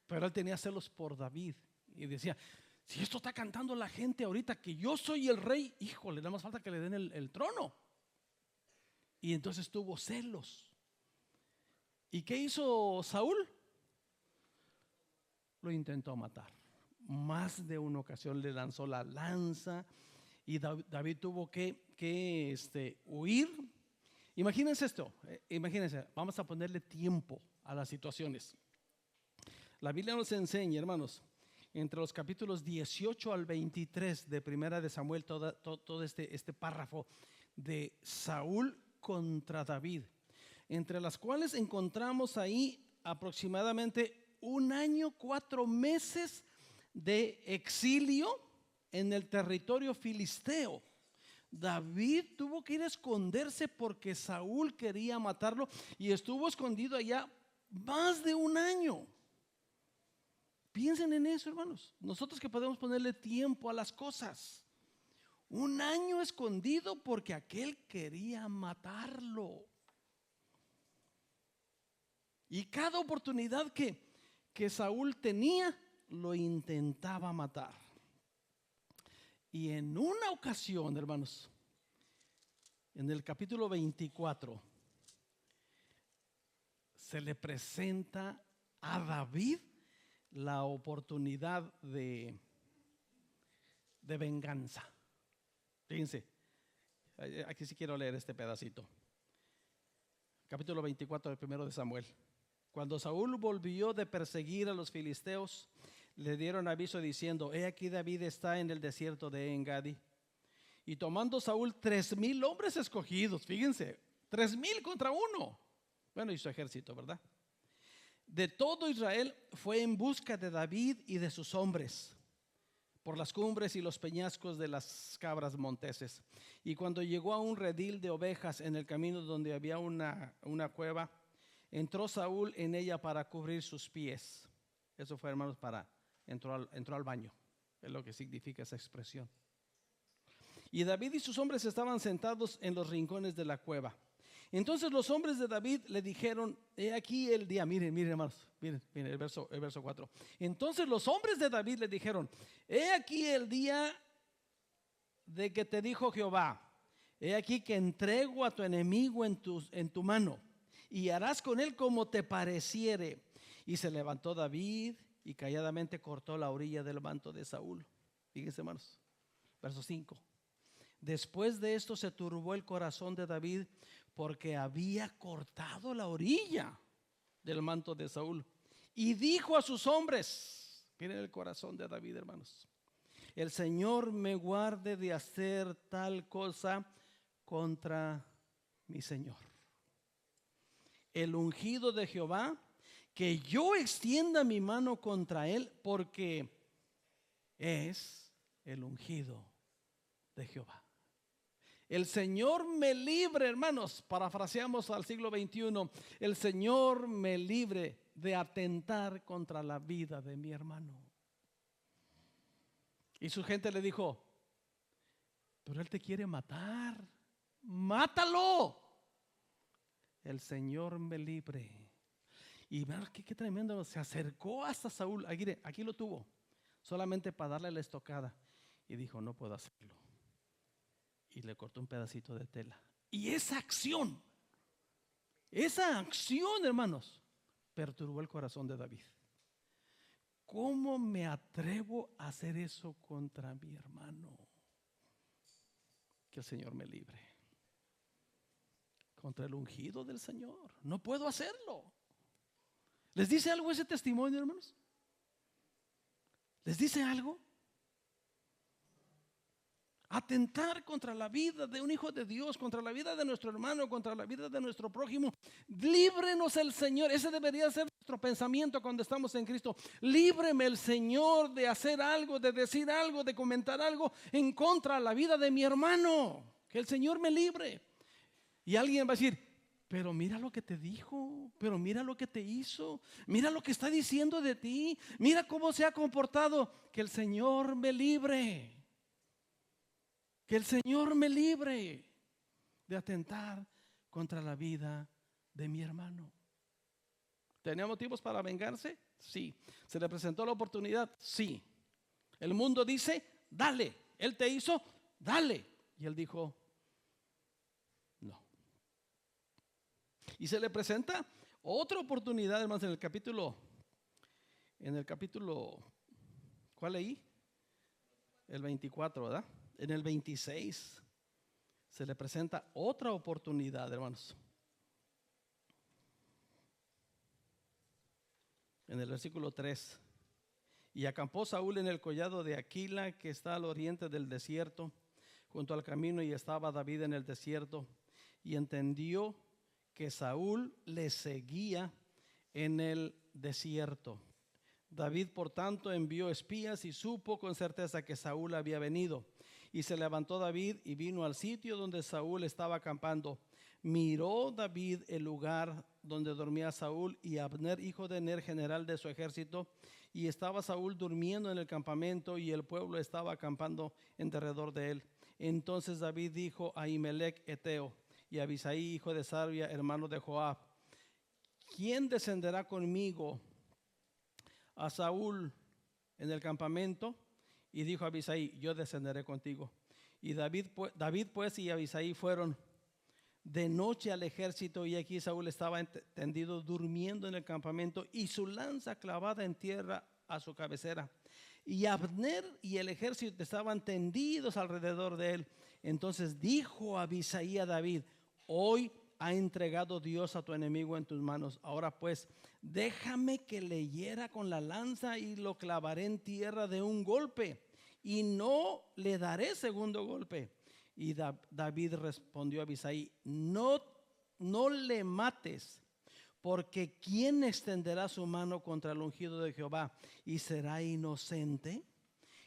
Pero él tenía celos por David. Y decía: si esto está cantando la gente ahorita que yo soy el rey, híjole, nada más falta que le den el trono. Y entonces tuvo celos. ¿Y qué hizo Saúl? Lo intentó matar. Más de una ocasión le lanzó la lanza. Y David tuvo que huir. Imagínense esto, imagínense, vamos a ponerle tiempo a las situaciones. La Biblia nos enseña, hermanos, entre los capítulos 18 al 23 de Primera de Samuel, todo este párrafo de Saúl contra David, entre las cuales encontramos ahí aproximadamente 1 año, 4 meses de exilio en el territorio filisteo. David tuvo que ir a esconderse porque Saúl quería matarlo y estuvo escondido allá más de 1 año. Piensen en eso, hermanos. Nosotros que podemos ponerle tiempo a las cosas. 1 año escondido porque aquel quería matarlo. Y cada oportunidad que Saúl tenía, lo intentaba matar. Y en una ocasión, hermanos, en el capítulo 24, se le presenta a David la oportunidad de venganza. Fíjense, aquí sí quiero leer este pedacito. Capítulo 24 del primero de Samuel. Cuando Saúl volvió de perseguir a los filisteos, le dieron aviso diciendo: he aquí David está en el desierto de En-Gadi. Y tomando Saúl 3,000 hombres escogidos, fíjense, 3,000 contra 1. Bueno, y su ejército, ¿verdad? De todo Israel fue en busca de David y de sus hombres por las cumbres y los peñascos de las cabras monteses. Y cuando llegó a un redil de ovejas en el camino donde había una cueva, entró Saúl en ella para cubrir sus pies. Eso fue, hermanos, entró al baño. Es lo que significa esa expresión. Y David y sus hombres estaban sentados en los rincones de la cueva. Entonces los hombres de David le dijeron: he aquí el día. Miren, hermanos, miren el verso 4. Entonces los hombres de David le dijeron: he aquí el día de que te dijo Jehová: he aquí que entrego a tu enemigo en tu mano, y harás con él como te pareciere. Y se levantó David y calladamente cortó la orilla del manto de Saúl. Fíjense, hermanos, verso 5. Después de esto se turbó el corazón de David porque había cortado la orilla del manto de Saúl. Y dijo a sus hombres, miren el corazón de David, hermanos: el Señor me guarde de hacer tal cosa contra mi Señor, el ungido de Jehová, que yo extienda mi mano contra él, porque es el ungido de Jehová. El Señor me libre, hermanos, parafraseamos al siglo XXI, el Señor me libre de atentar contra la vida de mi hermano. Y su gente le dijo: pero él te quiere matar, mátalo. El Señor me libre. Y vean qué tremendo, se acercó hasta Saúl, aquí lo tuvo, solamente para darle la estocada. Y dijo: no puedo hacerlo. y le cortó un pedacito de tela. Y esa acción, hermanos, perturbó el corazón de David. ¿Cómo me atrevo a hacer eso contra mi hermano? Que el Señor me libre. Contra el ungido del Señor. No puedo hacerlo. ¿Les dice algo ese testimonio, hermanos? ¿Les dice algo? Atentar contra la vida de un hijo de Dios, contra la vida de nuestro hermano, contra la vida de nuestro prójimo. Líbrenos el Señor. Ese debería ser nuestro pensamiento cuando estamos en Cristo. Líbreme el Señor de hacer algo, de decir algo, de comentar algo en contra de la vida de mi hermano. Que el Señor me libre. Y alguien va a decir, pero mira lo que te dijo, pero mira lo que te hizo, mira lo que está diciendo de ti, mira cómo se ha comportado. Que el Señor me libre. Que el Señor me libre de atentar contra la vida de mi hermano. ¿Tenía motivos para vengarse? Sí. ¿Se le presentó la oportunidad? Sí. El mundo dice, dale. Él te hizo, dale. Y él dijo, no. Y se le presenta otra oportunidad, hermanos, en el capítulo, ¿cuál leí? El 24, ¿verdad? En el 26 se le presenta otra oportunidad, hermanos. En el versículo 3. Y acampó Saúl en el collado de Aquila, que está al oriente del desierto, junto al camino, y estaba David en el desierto. Y entendió que Saúl le seguía en el desierto. David, por tanto, envió espías y supo con certeza que Saúl había venido. Y se levantó David y vino al sitio donde Saúl estaba acampando. Miró David el lugar donde dormía Saúl y Abner, hijo de Ner, general de su ejército. Y estaba Saúl durmiendo en el campamento y el pueblo estaba acampando en derredor de él. Entonces David dijo a Ahimelech Eteo y a Abisai, hijo de Sarvia, hermano de Joab: ¿quién descenderá conmigo a Saúl en el campamento? Y dijo a Abisai: yo descenderé contigo. Y David pues y Abisai fueron de noche al ejército, y aquí Saúl estaba tendido durmiendo en el campamento y su lanza clavada en tierra a su cabecera. Y Abner y el ejército estaban tendidos alrededor de él. Entonces dijo Abisai a David: hoy ha entregado Dios a tu enemigo en tus manos. Ahora pues, déjame que le hiera con la lanza y lo clavaré en tierra de un golpe, y no le daré segundo golpe. Y David respondió a Abisai: no le mates, porque ¿quién extenderá su mano contra el ungido de Jehová y será inocente?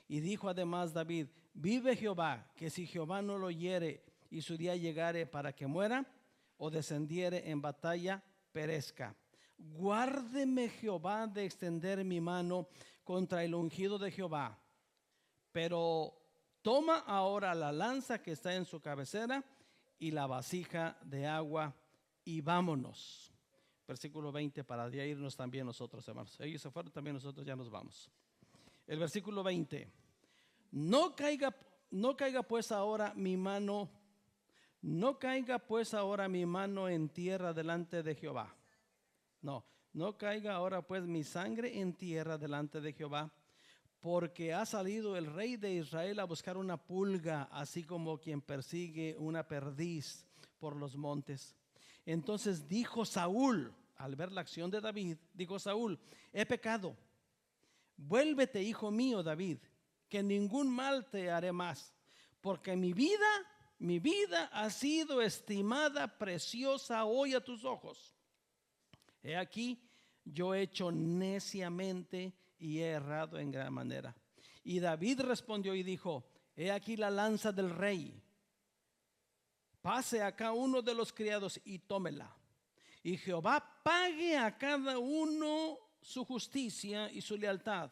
Y dijo además David: vive Jehová, que si Jehová no lo hiere y su día llegare para que muera, o descendiere en batalla, perezca. Guárdeme Jehová de extender mi mano contra el ungido de Jehová. Pero toma ahora la lanza que está en su cabecera y la vasija de agua, y vámonos. Versículo 20, para de irnos también nosotros, hermanos. Ellos se fueron, también nosotros ya nos vamos. El versículo 20. No caiga pues ahora mi mano en tierra delante de Jehová. No caiga ahora pues mi sangre en tierra delante de Jehová, porque ha salido el rey de Israel a buscar una pulga, así como quien persigue una perdiz por los montes. Entonces dijo Saúl, al ver la acción de David, dijo Saúl: he pecado. Vuélvete, hijo mío David, que ningún mal te haré más, porque mi vida ha sido estimada preciosa hoy a tus ojos. He aquí, yo he hecho neciamente y he errado en gran manera. Y David respondió y dijo: he aquí la lanza del rey. Pase acá uno de los criados y tómela. Y Jehová pague a cada uno su justicia y su lealtad,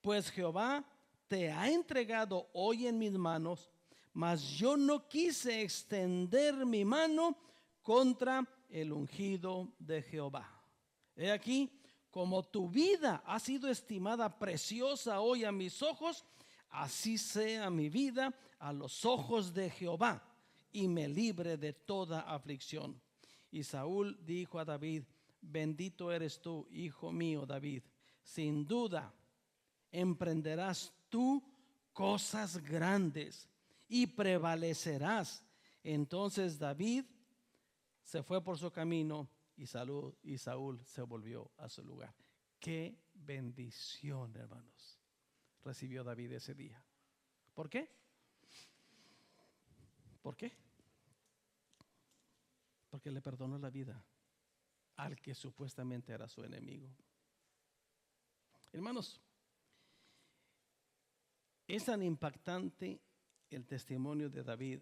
pues Jehová te ha entregado hoy en mis manos. Mas yo no quise extender mi mano contra el ungido de Jehová. He aquí, como tu vida ha sido estimada preciosa hoy a mis ojos, Así sea mi vida a los ojos de Jehová, y me libre de toda aflicción. Y Saúl dijo a David: bendito eres tú, hijo mío David. Sin duda emprenderás tú cosas grandes y prevalecerás. Entonces David se fue por su camino y Saúl se volvió a su lugar. Qué bendición, hermanos, recibió David ese día. ¿Por qué? ¿Por qué? Porque le perdonó la vida al que supuestamente era su enemigo. Hermanos, es tan impactante el testimonio de David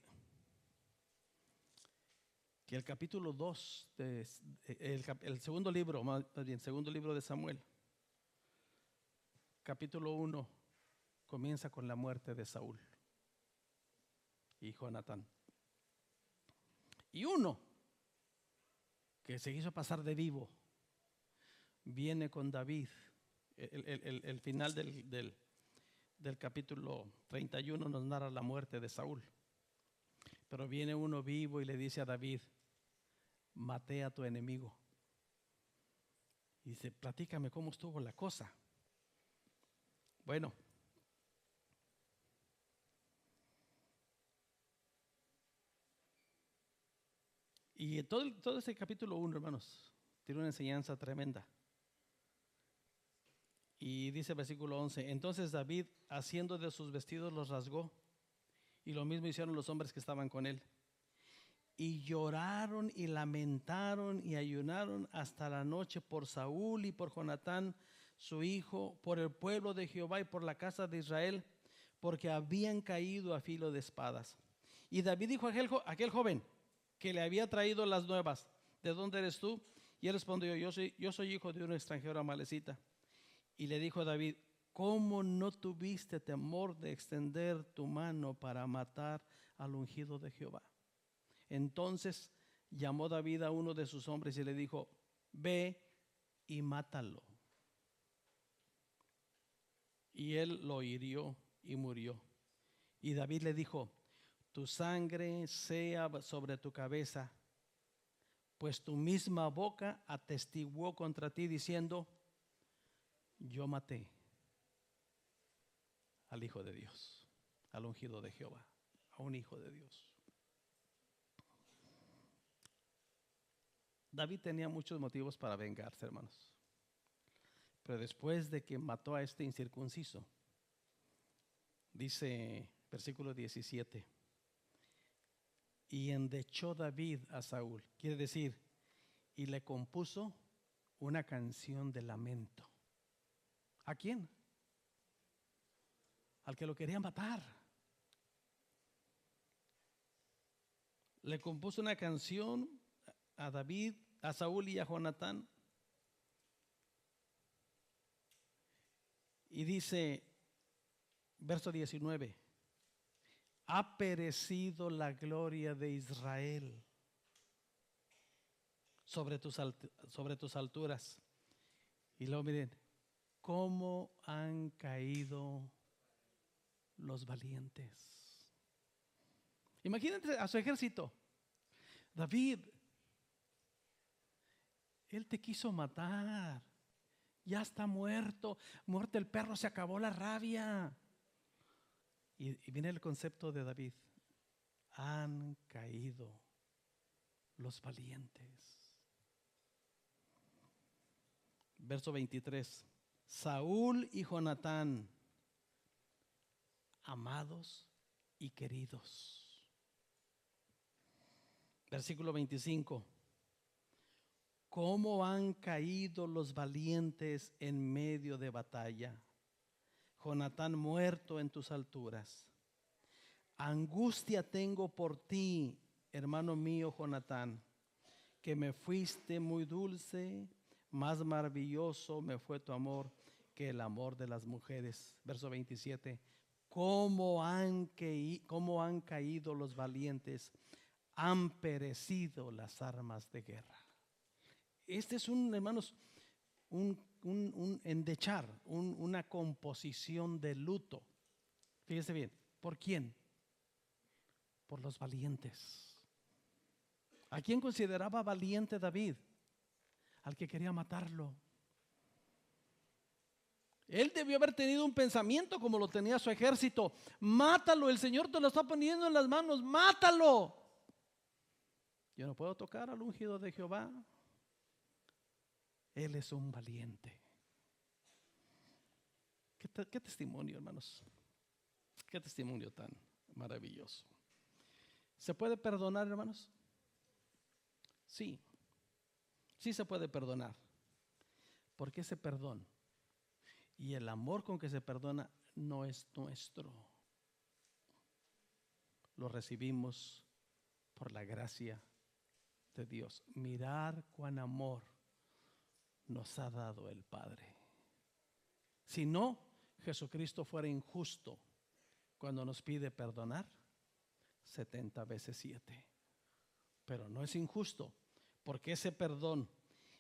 que el capítulo 2, el segundo libro, más bien, segundo libro de Samuel, capítulo 1, comienza con la muerte de Saúl y Jonatán. Y uno que se hizo pasar de vivo viene con David. El final del capítulo 31 nos narra la muerte de Saúl. Pero viene uno vivo y le dice a David: maté a tu enemigo. Y dice: platícame cómo estuvo la cosa. Bueno, y todo ese capítulo 1, hermanos, tiene una enseñanza tremenda. Y dice versículo 11: entonces David, haciendo de sus vestidos, los rasgó, y lo mismo hicieron los hombres que estaban con él. Y lloraron y lamentaron y ayunaron hasta la noche por Saúl y por Jonatán su hijo, por el pueblo de Jehová y por la casa de Israel, porque habían caído a filo de espadas. Y David dijo a aquel joven que le había traído las nuevas: ¿de dónde eres tú? Y él respondió: yo soy hijo de un extranjero amalecita. Y le dijo a David: ¿cómo no tuviste temor de extender tu mano para matar al ungido de Jehová? Entonces llamó David a uno de sus hombres y le dijo: ve y mátalo. Y él lo hirió y murió. Y David le dijo: tu sangre sea sobre tu cabeza, pues tu misma boca atestiguó contra ti diciendo: yo maté al Hijo de Dios, al ungido de Jehová, a un hijo de Dios. David tenía muchos motivos para vengarse, hermanos. Pero después de que mató a este incircunciso, dice versículo 17: y endechó David a Saúl, quiere decir, y le compuso una canción de lamento. ¿A quién? Al que lo quería matar. Le compuso una canción a David, a Saúl y a Jonatán. Y dice, verso 19: ha perecido la gloria de Israel sobre tus alturas. Y luego miren, cómo han caído los valientes. Imagínate a su ejército: David, él te quiso matar, ya está muerto el perro, se acabó la rabia. Y viene el concepto de David: han caído los valientes. Verso 23: Saúl y Jonatán, amados y queridos. Versículo 25: cómo han caído los valientes en medio de batalla. Jonatán muerto en tus alturas. Angustia tengo por ti, hermano mío Jonatán, que me fuiste muy dulce, más maravilloso me fue tu amor que el amor de las mujeres. Verso 27: cómo han caído los valientes, han perecido las armas de guerra. Este es hermanos, un endechar, una composición de luto Fíjese bien, ¿por quién? Por los valientes. ¿A quién consideraba valiente David? Al que quería matarlo. Él debió haber tenido un pensamiento como lo tenía su ejército. Mátalo, el Señor te lo está poniendo en las manos, mátalo. Yo no puedo tocar al ungido de Jehová. Él es un valiente. ¿Qué testimonio, hermanos? Qué testimonio tan maravilloso. ¿Se puede perdonar, hermanos? Sí, sí se puede perdonar. Porque ese perdón y el amor con que se perdona no es nuestro. Lo recibimos por la gracia de Dios. Mirar cuán amor nos ha dado el Padre. Si no, Jesucristo fuera injusto cuando nos pide perdonar 70 veces 7. Pero no es injusto, porque ese perdón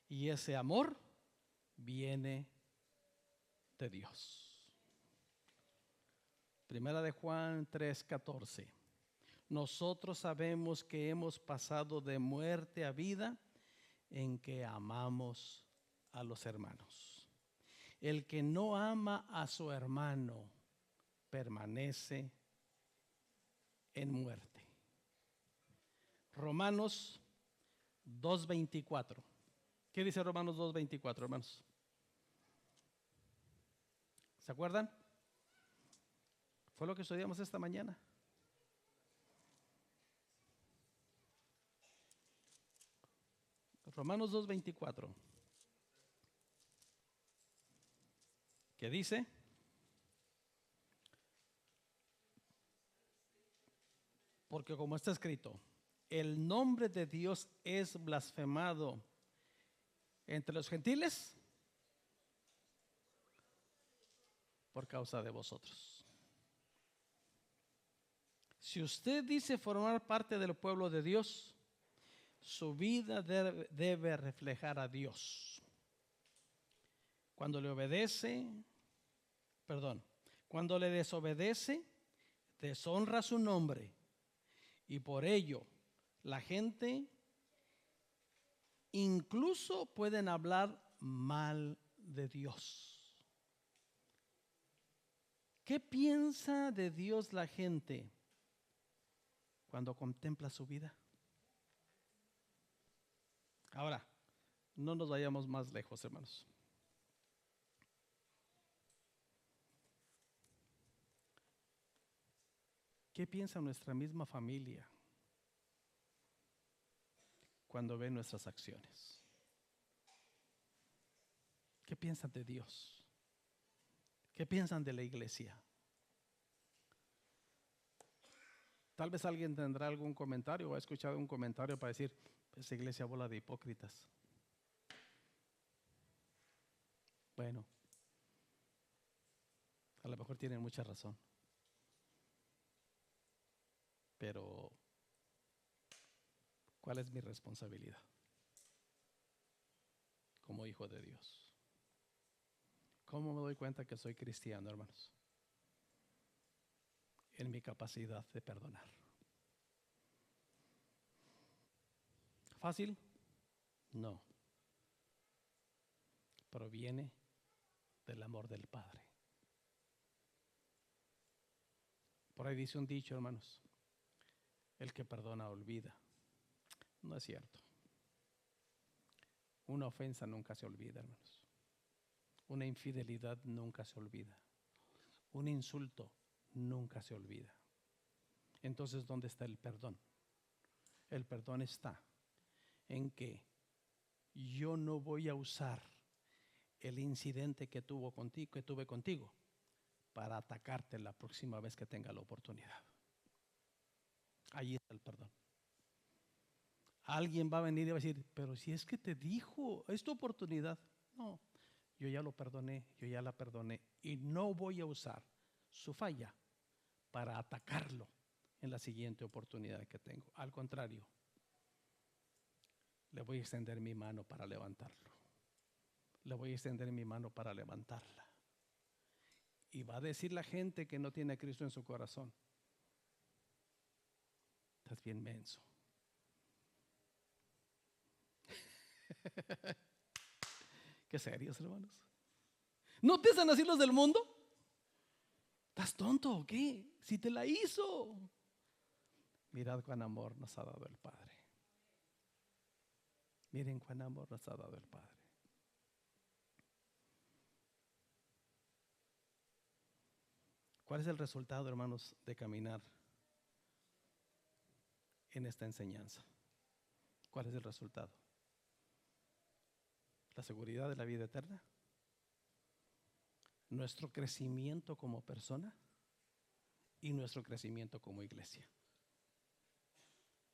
y ese amor viene de Dios. Primera de Juan 3:14. Nosotros sabemos que hemos pasado de muerte a vida en que amamos a los hermanos. El que no ama a su hermano permanece en muerte. Romanos 2:24. ¿Qué dice Romanos 2:24, hermanos? ¿Se acuerdan? Fue lo que estudiamos esta mañana. Romanos 2:24. ¿Qué dice? Porque como está escrito, el nombre de Dios es blasfemado entre los gentiles por causa de vosotros. Si usted dice formar parte del pueblo de Dios, su vida debe reflejar a Dios. Cuando le desobedece, deshonra su nombre, y por ello la gente incluso pueden hablar mal de Dios. ¿Qué piensa de Dios la gente cuando contempla su vida? Ahora, no nos vayamos más lejos, hermanos. ¿Qué piensa nuestra misma familia cuando ve nuestras acciones? ¿Qué piensan de Dios? ¿Qué piensan de la iglesia? Tal vez alguien tendrá algún comentario o ha escuchado un comentario para decir, esa iglesia bola de hipócritas. Bueno, a lo mejor tienen mucha razón. Pero, ¿cuál es mi responsabilidad como hijo de Dios? ¿Cómo me doy cuenta que soy cristiano, hermanos? En mi capacidad de perdonar. ¿Fácil? No. Proviene del amor del Padre. Por ahí dice un dicho, hermanos, el que perdona olvida. No es cierto. Una ofensa nunca se olvida, hermanos. Una infidelidad nunca se olvida. Un insulto nunca se olvida. Entonces, ¿dónde está el perdón? El perdón está en que yo no voy a usar el incidente que tuve contigo para atacarte la próxima vez que tenga la oportunidad. Ahí está el perdón. Alguien va a venir y va a decir, pero si es que te dijo, es tu oportunidad. No, yo ya lo perdoné, yo ya la perdoné y no voy a usar su falla para atacarlo en la siguiente oportunidad que tengo. Al contrario, le voy a extender mi mano para levantarlo. Le voy a extender mi mano para levantarla. Y va a decir la gente que no tiene a Cristo en su corazón: estás bien menso. Qué serios, hermanos. ¿No piensan así los del mundo? ¿Estás tonto o qué? Si te la hizo. Mirad cuán amor nos ha dado el Padre. Miren cuán amor nos ha dado el Padre. ¿Cuál es el resultado, hermanos, de caminar en esta enseñanza? ¿Cuál es el resultado? La seguridad de la vida eterna, nuestro crecimiento como persona y nuestro crecimiento como iglesia.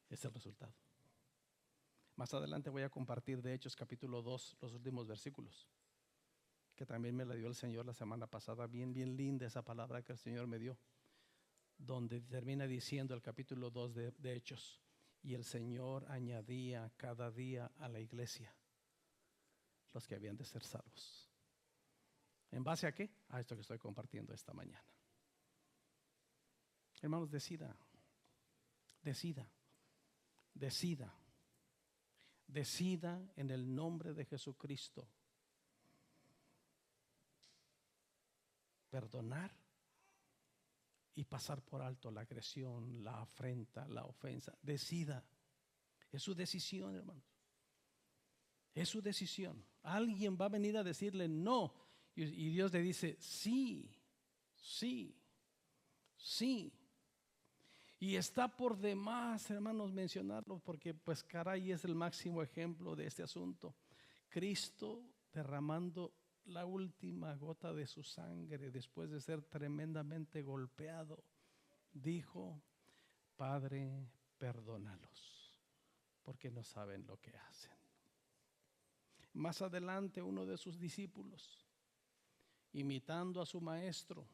Es el resultado. Más adelante voy a compartir de Hechos capítulo 2, los últimos versículos, que también me la dio el Señor la semana pasada. Bien linda esa palabra que el Señor me dio, donde termina diciendo el capítulo 2 de Hechos: y el Señor añadía cada día a la iglesia los que habían de ser salvos. ¿En base a qué? A esto que estoy compartiendo esta mañana. Hermanos, decida en el nombre de Jesucristo perdonar y pasar por alto la agresión, la afrenta, la ofensa. Decida. Es su decisión, hermanos. Es su decisión. Alguien va a venir a decirle no, y Dios le dice sí, sí, sí. Y está por demás, hermanos, mencionarlo, porque pues caray, es el máximo ejemplo de este asunto. Cristo derramando la última gota de su sangre después de ser tremendamente golpeado, dijo: Padre, perdónalos, porque no saben lo que hacen. Más adelante, uno de sus discípulos, imitando a su maestro,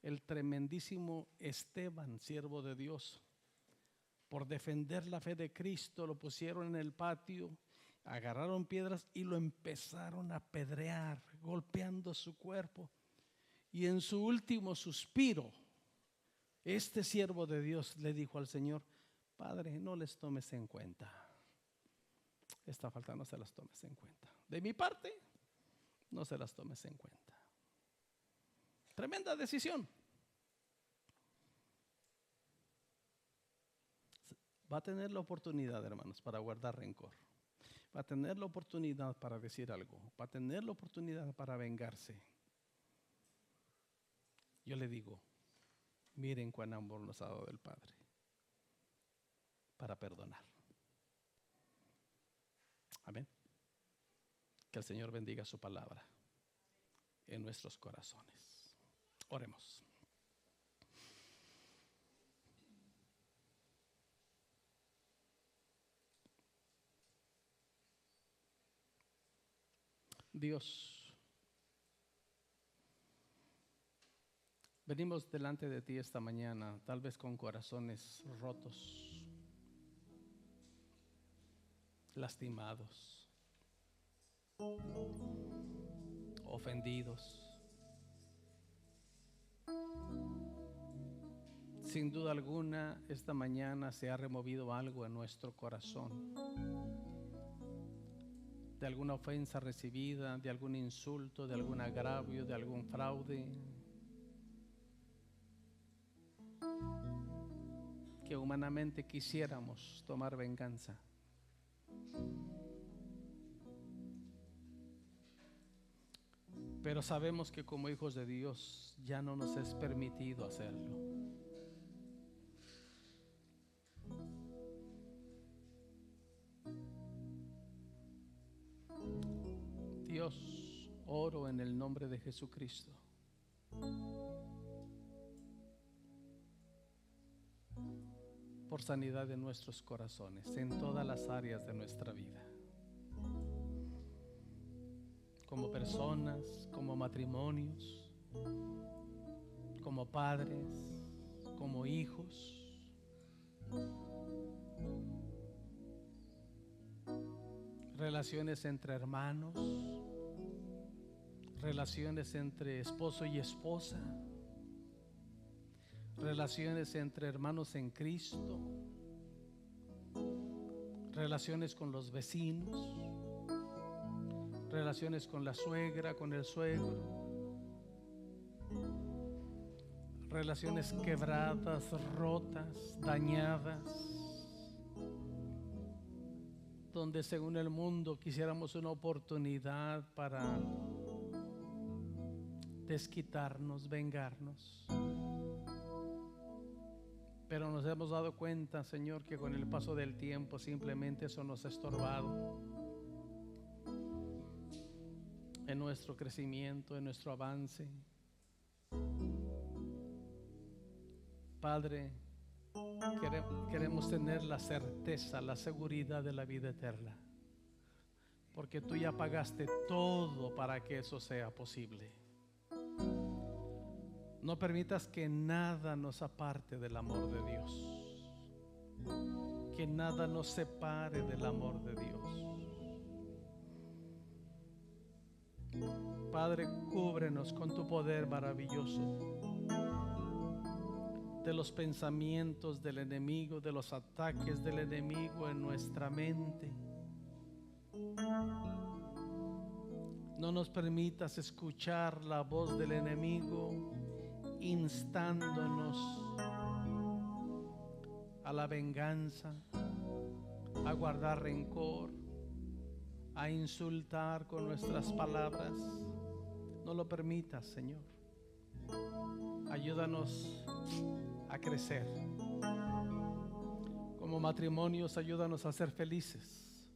el tremendísimo Esteban, siervo de Dios, por defender la fe de Cristo, lo pusieron en el patio, agarraron piedras y lo empezaron a apedrear, golpeando su cuerpo. Y en su último suspiro, este siervo de Dios le dijo al Señor: Padre, no les tomes en cuenta. Esta falta no se las tomes en cuenta. De mi parte, no se las tomes en cuenta. Tremenda decisión. Va a tener la oportunidad, hermanos, para guardar rencor. Va a tener la oportunidad para decir algo. Va a tener la oportunidad para vengarse. Yo le digo: miren cuán amor nos ha dado el Padre para perdonar. Amén. Que el Señor bendiga su palabra en nuestros corazones. Oremos. Dios, venimos delante de ti esta mañana, tal vez con corazones rotos, lastimados, ofendidos. Sin duda alguna, esta mañana se ha removido algo en nuestro corazón, de alguna ofensa recibida, de algún insulto, de algún agravio, de algún fraude, que humanamente quisiéramos tomar venganza. Pero sabemos que como hijos de Dios ya no nos es permitido hacerlo. Dios, oro en el nombre de Jesucristo por sanidad de nuestros corazones en todas las áreas de nuestra vida, como personas, como matrimonios, como padres, como hijos, relaciones entre hermanos, relaciones entre esposo y esposa, relaciones entre hermanos en Cristo, relaciones con los vecinos, relaciones con la suegra, con el suegro, relaciones quebradas, rotas, dañadas, donde según el mundo quisiéramos una oportunidad para desquitarnos, vengarnos. Pero nos hemos dado cuenta, Señor, que con el paso del tiempo simplemente eso nos ha estorbado en nuestro crecimiento, en nuestro avance. Padre, queremos tener la certeza, la seguridad de la vida eterna, porque tú ya pagaste todo para que eso sea posible. No permitas que nada nos aparte del amor de Dios, que nada nos separe del amor de Dios. Padre, cúbrenos con tu poder maravilloso de los pensamientos del enemigo, de los ataques del enemigo en nuestra mente. No nos permitas escuchar la voz del enemigo instándonos a la venganza, a guardar rencor, a insultar con nuestras palabras. No lo permitas, Señor. Ayúdanos a crecer. Como matrimonios, ayúdanos a ser felices.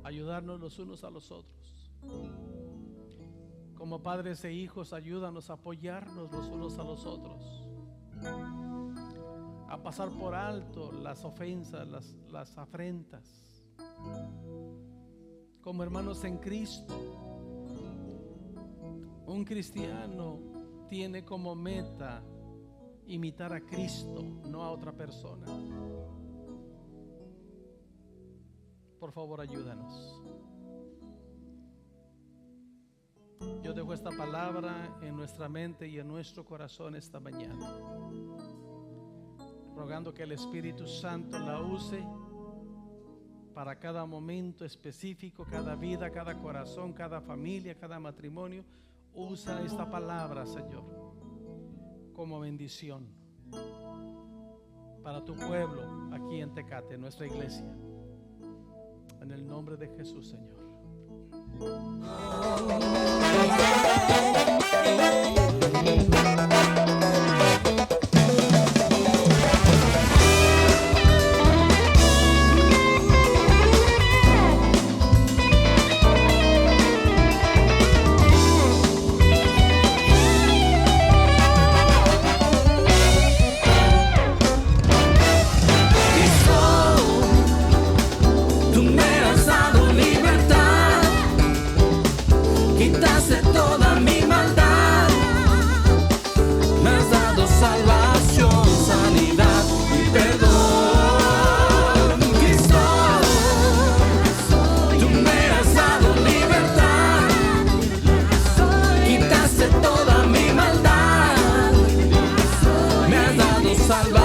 Ayudarnos los unos a los otros. Como padres e hijos, ayúdanos a apoyarnos los unos a los otros, a pasar por alto las ofensas, las afrentas. Como hermanos en Cristo, un cristiano tiene como meta imitar a Cristo, no a otra persona. Por favor, ayúdanos. Yo dejo esta palabra en nuestra mente y en nuestro corazón esta mañana, rogando que el Espíritu Santo la use para cada momento específico, cada vida, cada corazón, cada familia, cada matrimonio. Usa esta palabra, Señor, como bendición para tu pueblo aquí en Tecate, nuestra iglesia. En el nombre de Jesús, Señor. Salva.